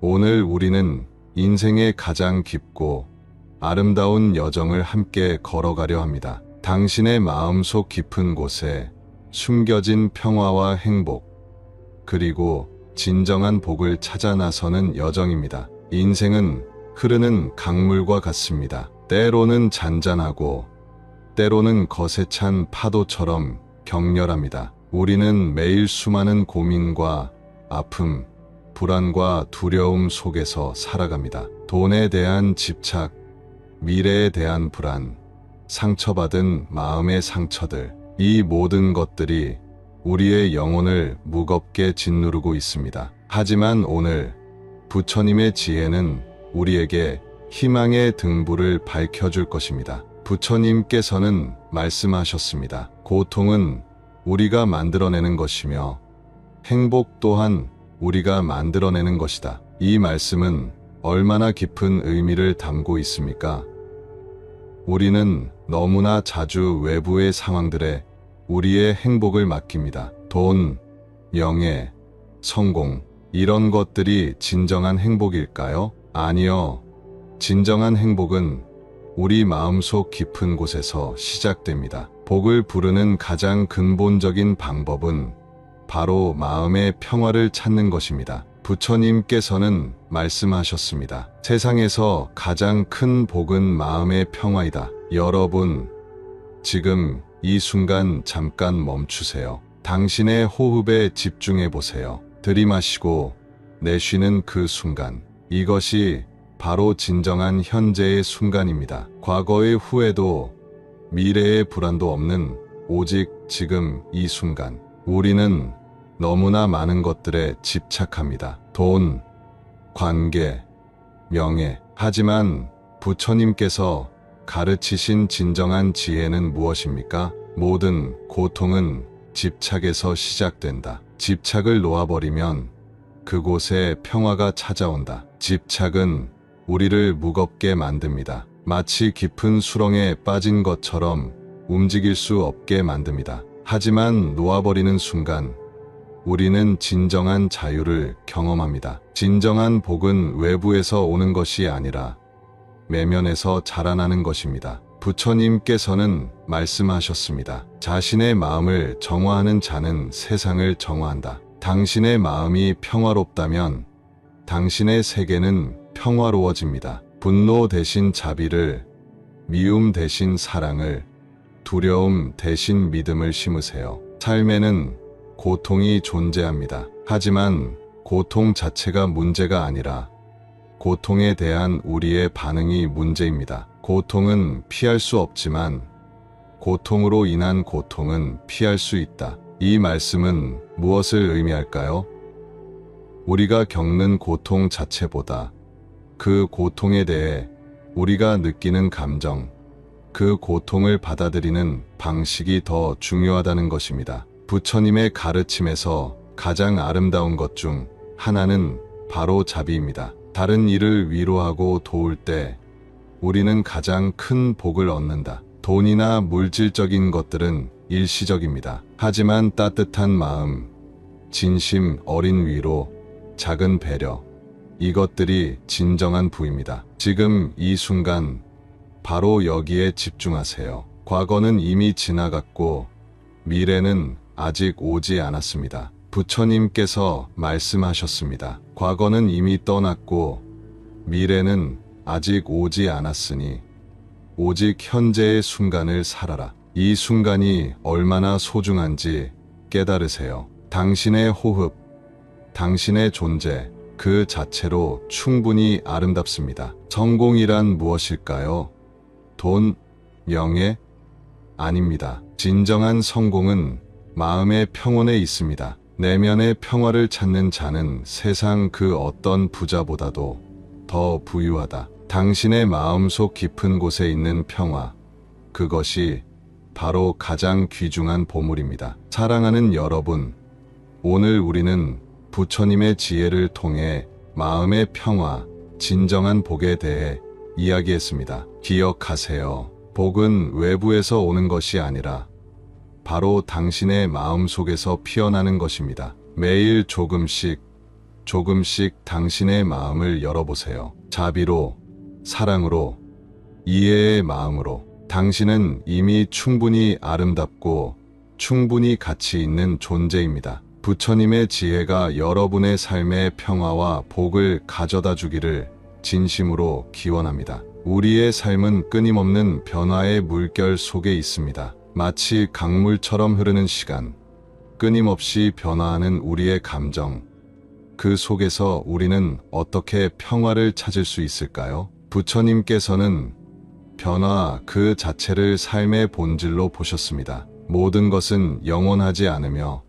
오늘 우리는 인생의 가장 깊고 아름다운 여정을 함께 걸어가려 합니다. 당신의 마음속 깊은 곳에 숨겨진 평화와 행복, 그리고 진정한 복을 찾아 나서는 여정입니다. 인생은 흐르는 강물과 같습니다. 때로는 잔잔하고 때로는 거세 찬 파도처럼 격렬합니다. 우리는 매일 수많은 고민과 아픔, 불안과 두려움 속에서 살아갑니다. 돈에 대한 집착, 미래에 대한 불안, 상처받은 마음의 상처들, 이 모든 것들이 우리의 영혼을 무겁게 짓누르고 있습니다. 하지만 오늘 부처님의 지혜는 우리에게 희망의 등불을 밝혀줄 것입니다. 부처님께서는 말씀하셨습니다. 고통은 우리가 만들어내는 것이며 행복 또한 우리가 만들어내는 것이다. 이 말씀은 얼마나 깊은 의미를 담고 있습니까? 우리는 너무나 자주 외부의 상황들에 우리의 행복을 맡깁니다. 돈, 명예, 성공, 이런 것들이 진정한 행복일까요? 아니요. 진정한 행복은 우리 마음속 깊은 곳에서 시작됩니다. 복을 부르는 가장 근본적인 방법은 바로 마음의 평화를 찾는 것입니다. 부처님께서는 말씀하셨습니다. 세상에서 가장 큰 복은 마음의 평화이다. 여러분, 지금 이 순간 잠깐 멈추세요. 당신의 호흡에 집중해 보세요. 들이마시고 내쉬는 그 순간, 이것이 바로 진정한 현재의 순간입니다. 과거의 후회도 미래의 불안도 없는 오직 지금 이 순간. 우리는 너무나 많은 것들에 집착합니다. 돈, 관계, 명예. 하지만 부처님께서 가르치신 진정한 지혜는 무엇입니까? 모든 고통은 집착에서 시작된다. 집착을 놓아버리면 그곳에 평화가 찾아온다. 집착은 우리를 무겁게 만듭니다. 마치 깊은 수렁에 빠진 것처럼 움직일 수 없게 만듭니다. 하지만 놓아버리는 순간 우리는 진정한 자유를 경험합니다. 진정한 복은 외부에서 오는 것이 아니라 내면에서 자라나는 것입니다. 부처님께서는 말씀하셨습니다. 자신의 마음을 정화하는 자는 세상을 정화한다. 당신의 마음이 평화롭다면 당신의 세계는 평화로워집니다. 분노 대신 자비를, 미움 대신 사랑을, 두려움 대신 믿음을 심으세요. 삶에는 고통이 존재합니다. 하지만 고통 자체가 문제가 아니라 고통에 대한 우리의 반응이 문제입니다. 고통은 피할 수 없지만 고통으로 인한 고통은 피할 수 있다. 이 말씀은 무엇을 의미할까요? 우리가 겪는 고통 자체보다 그 고통에 대해 우리가 느끼는 감정, 그 고통을 받아들이는 방식이 더 중요하다는 것입니다. 부처님의 가르침에서 가장 아름다운 것 중 하나는 바로 자비입니다. 다른 이를 위로하고 도울 때 우리는 가장 큰 복을 얻는다. 돈이나 물질적인 것들은 일시적입니다. 하지만 따뜻한 마음, 진심 어린 위로, 작은 배려, 이것들이 진정한 부입니다. 지금 이 순간 바로 여기에 집중하세요. 과거는 이미 지나갔고 미래는 아직 오지 않았습니다. 부처님께서 말씀하셨습니다. 과거는 이미 떠났고 미래는 아직 오지 않았으니 오직 현재의 순간을 살아라. 이 순간이 얼마나 소중한지 깨달으세요. 당신의 호흡, 당신의 존재, 그 자체로 충분히 아름답습니다. 성공이란 무엇일까요? 돈, 명예? 아닙니다. 진정한 성공은 마음의 평온에 있습니다. 내면의 평화를 찾는 자는 세상 그 어떤 부자보다도 더 부유하다. 당신의 마음속 깊은 곳에 있는 평화, 그것이 바로 가장 귀중한 보물입니다. 사랑하는 여러분, 오늘 우리는 부처님의 지혜를 통해 마음의 평화, 진정한 복에 대해 이야기했습니다. 기억하세요. 복은 외부에서 오는 것이 아니라 바로 당신의 마음 속에서 피어나는 것입니다. 매일 조금씩 조금씩 당신의 마음을 열어보세요. 자비로, 사랑으로, 이해의 마음으로. 당신은 이미 충분히 아름답고 충분히 가치 있는 존재입니다. 부처님의 지혜가 여러분의 삶의 평화와 복을 가져다 주기를 진심으로 기원합니다. 우리의 삶은 끊임없는 변화의 물결 속에 있습니다. 마치 강물처럼 흐르는 시간, 끊임없이 변화하는 우리의 감정, 그 속에서 우리는 어떻게 평화를 찾을 수 있을까요? 부처님께서는 변화 그 자체를 삶의 본질로 보셨습니다. 모든 것은 영원하지 않으며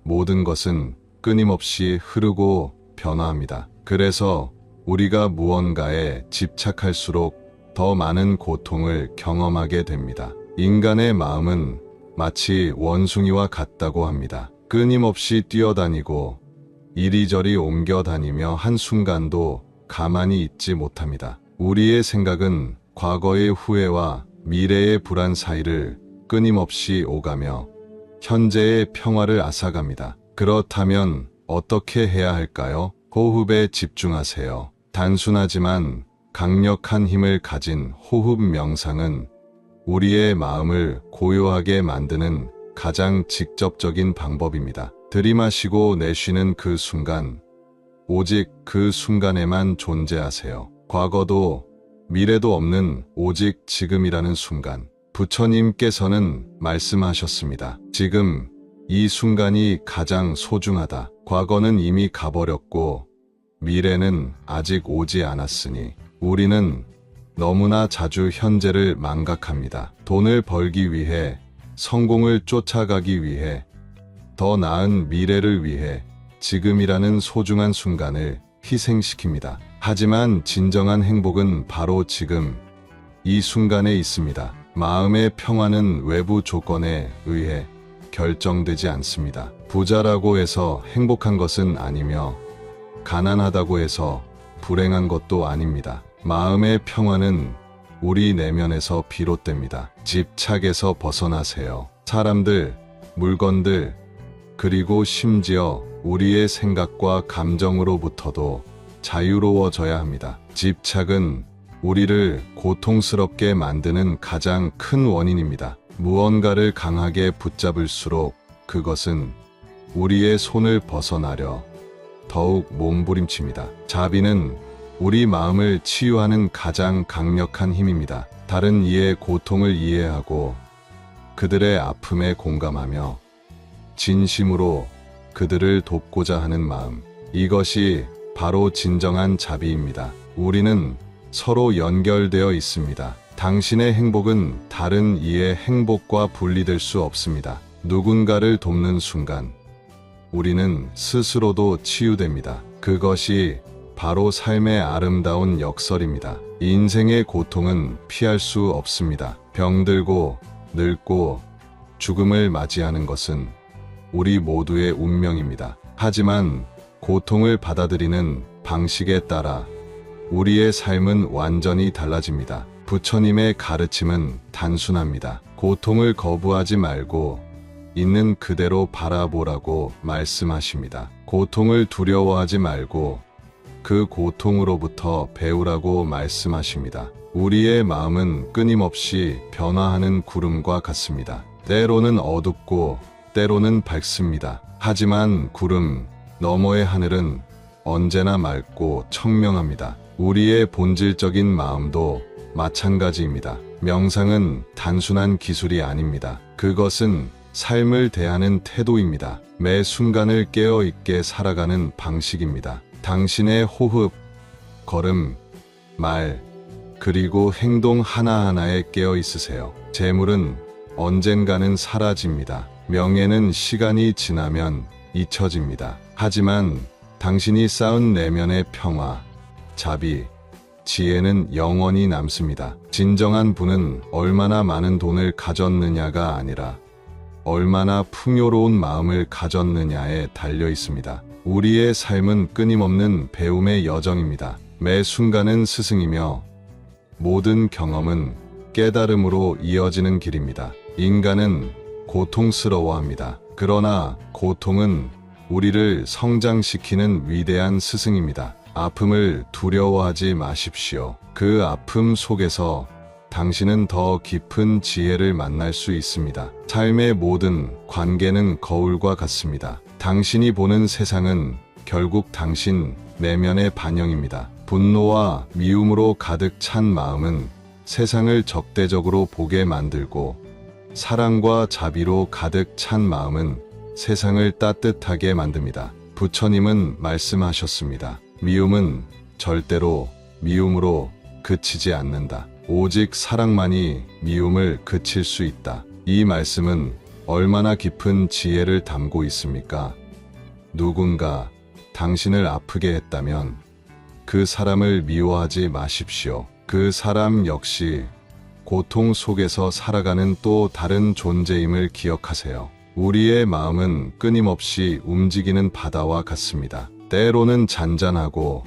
모든 것은 끊임없이 흐르고 변화합니다. 그래서 우리가 무언가에 집착할수록 더 많은 고통을 경험하게 됩니다. 인간의 마음은 마치 원숭이와 같다고 합니다. 끊임없이 뛰어다니고 이리저리 옮겨 다니며 한순간도 가만히 있지 못합니다. 우리의 생각은 과거의 후회와 미래의 불안 사이를 끊임없이 오가며 현재의 평화를 앗아갑니다. 그렇다면 어떻게 해야 할까요? 호흡에 집중하세요. 단순하지만 강력한 힘을 가진 호흡 명상은 우리의 마음을 고요하게 만드는 가장 직접적인 방법입니다. 들이마시고 내쉬는 그 순간, 오직 그 순간에만 존재하세요. 과거도 미래도 없는 오직 지금이라는 순간. 부처님께서는 말씀하셨습니다. 지금 이 순간이 가장 소중하다. 과거는 이미 가버렸고 미래는 아직 오지 않았으니 우리는 너무나 자주 현재를 망각합니다. 돈을 벌기 위해, 성공을 쫓아가기 위해, 더 나은 미래를 위해 지금이라는 소중한 순간을 희생시킵니다. 하지만 진정한 행복은 바로 지금, 이 순간에 있습니다. 마음의 평화는 외부 조건에 의해 결정되지 않습니다. 부자라고 해서 행복한 것은 아니며, 가난하다고 해서 불행한 것도 아닙니다. 마음의 평화는 우리 내면에서 비롯됩니다. 집착에서 벗어나세요. 사람들, 물건들, 그리고 심지어 우리의 생각과 감정으로부터도 자유로워져야 합니다. 집착은 우리를 고통스럽게 만드는 가장 큰 원인입니다. 무언가를 강하게 붙잡을수록 그것은 우리의 손을 벗어나려 더욱 몸부림칩니다. 자비는 우리 마음을 치유하는 가장 강력한 힘입니다. 다른 이의 고통을 이해하고 그들의 아픔에 공감하며 진심으로 그들을 돕고자 하는 마음. 이것이 바로 진정한 자비입니다. 우리는 서로 연결되어 있습니다. 당신의 행복은 다른 이의 행복과 분리될 수 없습니다. 누군가를 돕는 순간 우리는 스스로도 치유됩니다. 그것이 바로 삶의 아름다운 역설입니다. 인생의 고통은 피할 수 없습니다. 병들고 늙고 죽음을 맞이하는 것은 우리 모두의 운명입니다. 하지만 고통을 받아들이는 방식에 따라 우리의 삶은 완전히 달라집니다. 부처님의 가르침은 단순합니다. 고통을 거부하지 말고 있는 그대로 바라보라고 말씀하십니다. 고통을 두려워하지 말고 그 고통으로부터 배우라고 말씀하십니다. 우리의 마음은 끊임없이 변화하는 구름과 같습니다. 때로는 어둡고 때로는 밝습니다. 하지만 구름 너머의 하늘은 언제나 맑고 청명합니다. 우리의 본질적인 마음도 마찬가지입니다. 명상은 단순한 기술이 아닙니다. 그것은 삶을 대하는 태도입니다. 매 순간을 깨어있게 살아가는 방식입니다. 당신의 호흡, 걸음, 말, 그리고 행동 하나하나에 깨어있으세요. 재물은 언젠가는 사라집니다. 명예는 시간이 지나면 잊혀집니다. 하지만 당신이 쌓은 내면의 평화, 자비, 지혜는 영원히 남습니다. 진정한 부는 얼마나 많은 돈을 가졌느냐가 아니라 얼마나 풍요로운 마음을 가졌느냐에 달려 있습니다. 우리의 삶은 끊임없는 배움의 여정입니다. 매 순간은 스승이며 모든 경험은 깨달음으로 이어지는 길입니다. 인간은 고통스러워합니다. 그러나 고통은 우리를 성장시키는 위대한 스승입니다. 아픔을 두려워하지 마십시오. 그 아픔 속에서 당신은 더 깊은 지혜를 만날 수 있습니다. 삶의 모든 관계는 거울과 같습니다. 당신이 보는 세상은 결국 당신 내면의 반영입니다. 분노와 미움으로 가득 찬 마음은 세상을 적대적으로 보게 만들고, 사랑과 자비로 가득 찬 마음은 세상을 따뜻하게 만듭니다. 부처님은 말씀하셨습니다. 미움은 절대로 미움으로 그치지 않는다. 오직 사랑만이 미움을 그칠 수 있다. 이 말씀은 얼마나 깊은 지혜를 담고 있습니까? 누군가 당신을 아프게 했다면 그 사람을 미워하지 마십시오. 그 사람 역시 고통 속에서 살아가는 또 다른 존재임을 기억하세요. 우리의 마음은 끊임없이 움직이는 바다와 같습니다. 때로는 잔잔하고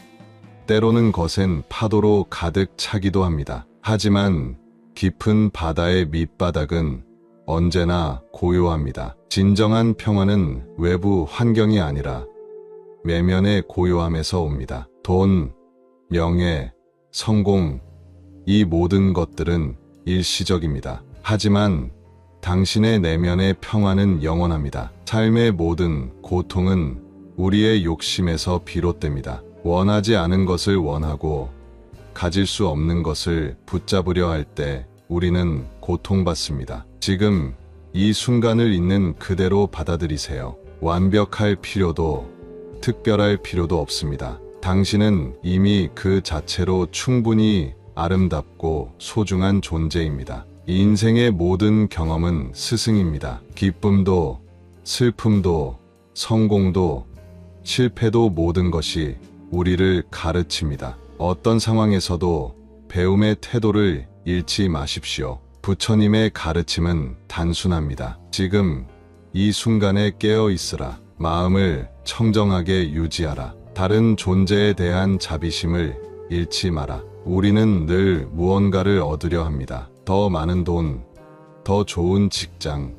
때로는 거센 파도로 가득 차기도 합니다. 하지만 깊은 바다의 밑바닥은 언제나 고요합니다. 진정한 평화는 외부 환경이 아니라 내면의 고요함에서 옵니다. 돈, 명예, 성공, 이 모든 것들은 일시적입니다. 하지만 당신의 내면의 평화는 영원합니다. 삶의 모든 고통은 우리의 욕심에서 비롯됩니다. 원하지 않은 것을 원하고 가질 수 없는 것을 붙잡으려 할 때 우리는 고통받습니다. 지금 이 순간을 있는 그대로 받아들이세요. 완벽할 필요도 특별할 필요도 없습니다. 당신은 이미 그 자체로 충분히 아름답고 소중한 존재입니다. 인생의 모든 경험은 스승입니다. 기쁨도, 슬픔도, 성공도, 실패도 모든 것이 우리를 가르칩니다. 어떤 상황에서도 배움의 태도를 잃지 마십시오. 부처님의 가르침은 단순합니다. 지금 이 순간에 깨어 있으라. 마음을 청정하게 유지하라. 다른 존재에 대한 자비심을 잃지 마라. 우리는 늘 무언가를 얻으려 합니다. 더 많은 돈, 더 좋은 직장,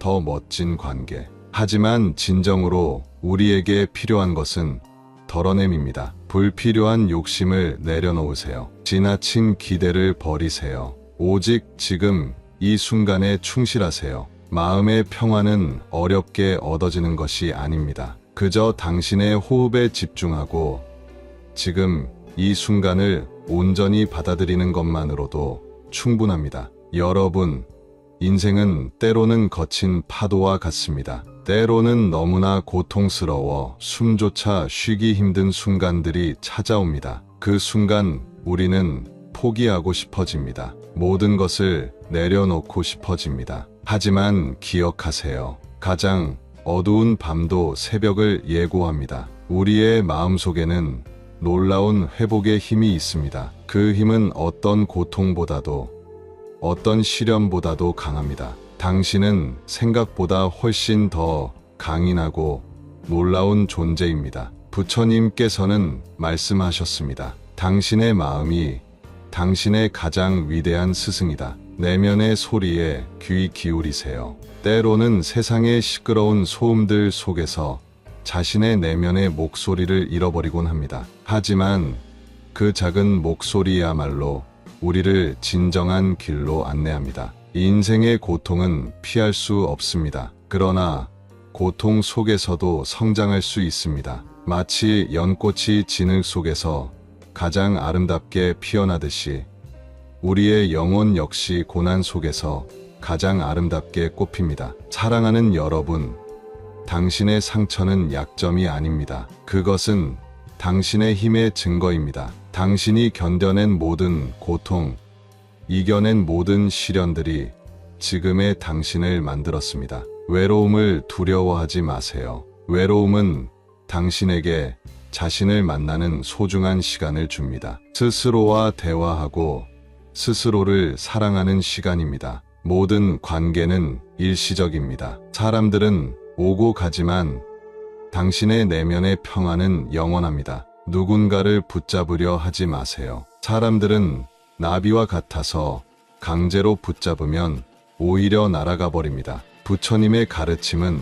더 멋진 관계. 하지만 진정으로 우리에게 필요한 것은 덜어냄입니다. 불필요한 욕심을 내려놓으세요. 지나친 기대를 버리세요. 오직 지금 이 순간에 충실하세요. 마음의 평화는 어렵게 얻어지는 것이 아닙니다. 그저 당신의 호흡에 집중하고 지금 이 순간을 온전히 받아들이는 것만으로도 충분합니다. 여러분, 인생은 때로는 거친 파도와 같습니다. 때로는 너무나 고통스러워 숨조차 쉬기 힘든 순간들이 찾아옵니다. 그 순간 우리는 포기하고 싶어집니다. 모든 것을 내려놓고 싶어집니다. 하지만 기억하세요. 가장 어두운 밤도 새벽을 예고합니다. 우리의 마음속에는 놀라운 회복의 힘이 있습니다. 그 힘은 어떤 고통보다도, 어떤 시련보다도 강합니다. 당신은 생각보다 훨씬 더 강인하고 놀라운 존재입니다. 부처님께서는 말씀하셨습니다. 당신의 마음이 당신의 가장 위대한 스승이다. 내면의 소리에 귀 기울이세요. 때로는 세상의 시끄러운 소음들 속에서 자신의 내면의 목소리를 잃어버리곤 합니다. 하지만 그 작은 목소리야말로 우리를 진정한 길로 안내합니다. 인생의 고통은 피할 수 없습니다. 그러나 고통 속에서도 성장할 수 있습니다. 마치 연꽃이 진흙 속에서 가장 아름답게 피어나듯이 우리의 영혼 역시 고난 속에서 가장 아름답게 꽃핍니다. 사랑하는 여러분, 당신의 상처는 약점이 아닙니다. 그것은 당신의 힘의 증거입니다. 당신이 견뎌낸 모든 고통, 이겨낸 모든 시련들이 지금의 당신을 만들었습니다. 외로움을 두려워하지 마세요. 외로움은 당신에게 자신을 만나는 소중한 시간을 줍니다. 스스로와 대화하고 스스로를 사랑하는 시간입니다. 모든 관계는 일시적입니다. 사람들은 오고 가지만 당신의 내면의 평화는 영원합니다. 누군가를 붙잡으려 하지 마세요. 사람들은 나비와 같아서 강제로 붙잡으면 오히려 날아가 버립니다. 부처님의 가르침은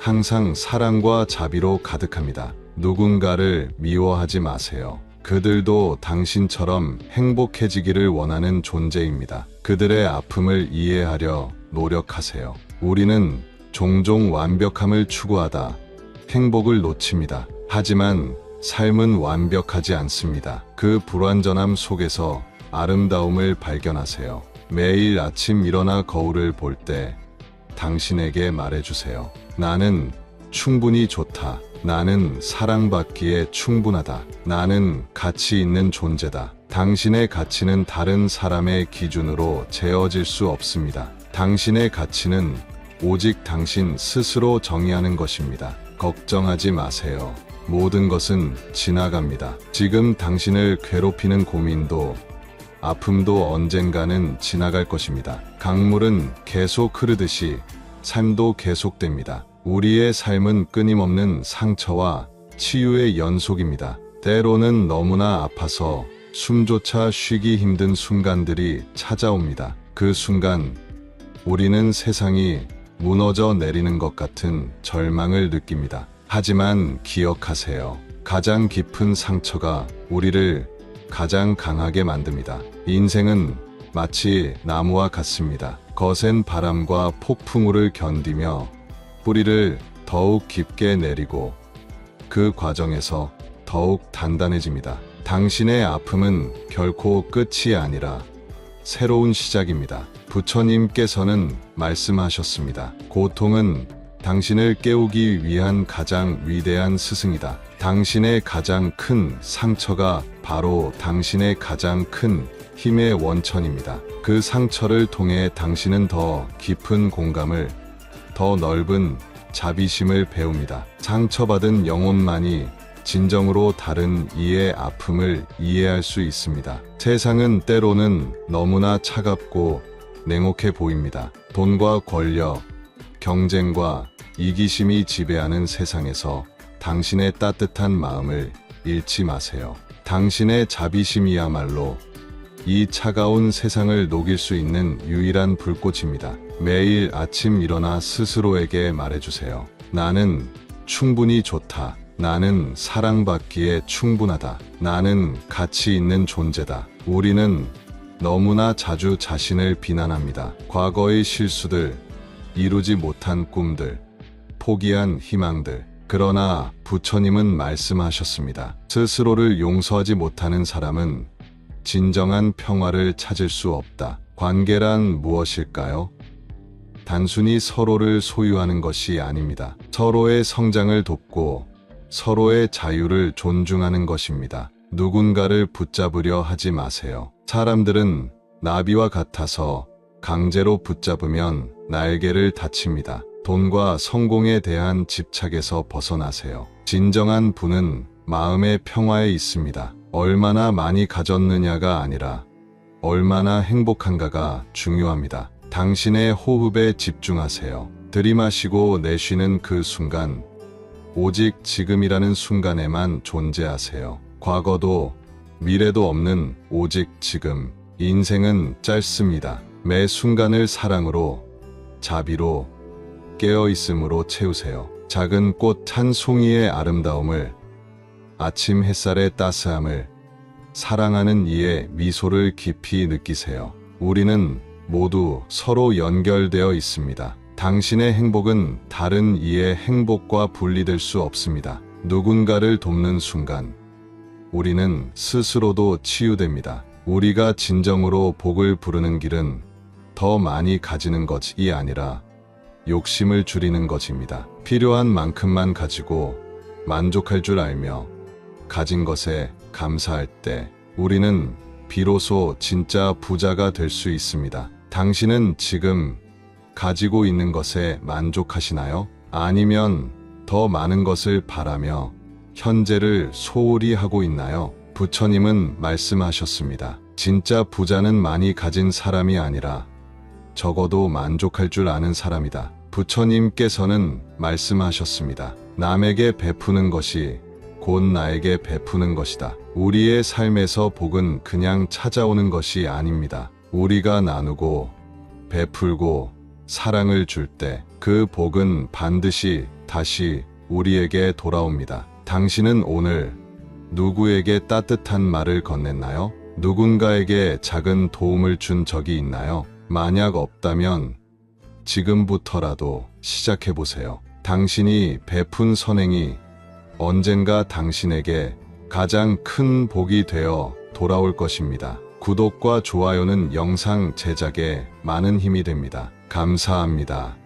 항상 사랑과 자비로 가득합니다. 누군가를 미워하지 마세요. 그들도 당신처럼 행복해지기를 원하는 존재입니다. 그들의 아픔을 이해하려 노력하세요. 우리는 종종 완벽함을 추구하다 행복을 놓칩니다. 하지만 삶은 완벽하지 않습니다. 그 불완전함 속에서 아름다움을 발견하세요. 매일 아침 일어나 거울을 볼 때 당신에게 말해주세요. 나는 충분히 좋다. 나는 사랑받기에 충분하다. 나는 가치 있는 존재다. 당신의 가치는 다른 사람의 기준으로 재어질 수 없습니다. 당신의 가치는 오직 당신 스스로 정의하는 것입니다. 걱정하지 마세요. 모든 것은 지나갑니다. 지금 당신을 괴롭히는 고민도 아픔도 언젠가는 지나갈 것입니다. 강물은 계속 흐르듯이 삶도 계속됩니다. 우리의 삶은 끊임없는 상처와 치유의 연속입니다. 때로는 너무나 아파서 숨조차 쉬기 힘든 순간들이 찾아옵니다. 그 순간 우리는 세상이 무너져 내리는 것 같은 절망을 느낍니다. 하지만 기억하세요. 가장 깊은 상처가 우리를 가장 강하게 만듭니다. 인생은 마치 나무와 같습니다. 거센 바람과 폭풍우를 견디며 뿌리를 더욱 깊게 내리고 그 과정에서 더욱 단단해집니다. 당신의 아픔은 결코 끝이 아니라 새로운 시작입니다. 부처님께서는 말씀하셨습니다. 고통은 당신을 깨우기 위한 가장 위대한 스승이다. 당신의 가장 큰 상처가 바로 당신의 가장 큰 힘의 원천입니다. 그 상처를 통해 당신은 더 깊은 공감을, 더 넓은 자비심을 배웁니다. 상처받은 영혼만이 진정으로 다른 이의 아픔을 이해할 수 있습니다. 세상은 때로는 너무나 차갑고 냉혹해 보입니다. 돈과 권력, 경쟁과 이기심이 지배하는 세상에서 당신의 따뜻한 마음을 잃지 마세요. 당신의 자비심이야말로 이 차가운 세상을 녹일 수 있는 유일한 불꽃입니다. 매일 아침 일어나 스스로에게 말해주세요. 나는 충분히 좋다. 나는 사랑받기에 충분하다. 나는 가치 있는 존재다. 우리는 너무나 자주 자신을 비난합니다. 과거의 실수들, 이루지 못한 꿈들, 포기한 희망들. 그러나 부처님은 말씀하셨습니다. 스스로를 용서하지 못하는 사람은 진정한 평화를 찾을 수 없다. 관계란 무엇일까요? 단순히 서로를 소유하는 것이 아닙니다. 서로의 성장을 돕고 서로의 자유를 존중하는 것입니다. 누군가를 붙잡으려 하지 마세요. 사람들은 나비와 같아서 강제로 붙잡으면 날개를 다칩니다. 돈과 성공에 대한 집착에서 벗어나세요. 진정한 부는 마음의 평화에 있습니다. 얼마나 많이 가졌느냐가 아니라 얼마나 행복한가가 중요합니다. 당신의 호흡에 집중하세요. 들이마시고 내쉬는 그 순간, 오직 지금이라는 순간에만 존재하세요. 과거도 미래도 없는 오직 지금. 인생은 짧습니다. 매 순간을 사랑으로, 자비로, 깨어있음으로 채우세요. 작은 꽃 한 송이의 아름다움을, 아침 햇살의 따스함을, 사랑하는 이의 미소를 깊이 느끼세요. 우리는 모두 서로 연결되어 있습니다. 당신의 행복은 다른 이의 행복과 분리될 수 없습니다. 누군가를 돕는 순간, 우리는 스스로도 치유됩니다. 우리가 진정으로 복을 부르는 길은 더 많이 가지는 것이 아니라 욕심을 줄이는 것입니다. 필요한 만큼만 가지고 만족할 줄 알며 가진 것에 감사할 때 우리는 비로소 진짜 부자가 될 수 있습니다. 당신은 지금 가지고 있는 것에 만족하시나요? 아니면 더 많은 것을 바라며 현재를 소홀히 하고 있나요? 부처님은 말씀하셨습니다. 진짜 부자는 많이 가진 사람이 아니라 적어도 만족할 줄 아는 사람이다. 부처님께서는 말씀하셨습니다. 남에게 베푸는 것이 곧 나에게 베푸는 것이다. 우리의 삶에서 복은 그냥 찾아오는 것이 아닙니다. 우리가 나누고 베풀고 사랑을 줄 때 그 복은 반드시 다시 우리에게 돌아옵니다. 당신은 오늘 누구에게 따뜻한 말을 건넸나요? 누군가에게 작은 도움을 준 적이 있나요? 만약 없다면 지금부터라도 시작해보세요. 당신이 베푼 선행이 언젠가 당신에게 가장 큰 복이 되어 돌아올 것입니다. 구독과 좋아요는 영상 제작에 많은 힘이 됩니다. 감사합니다.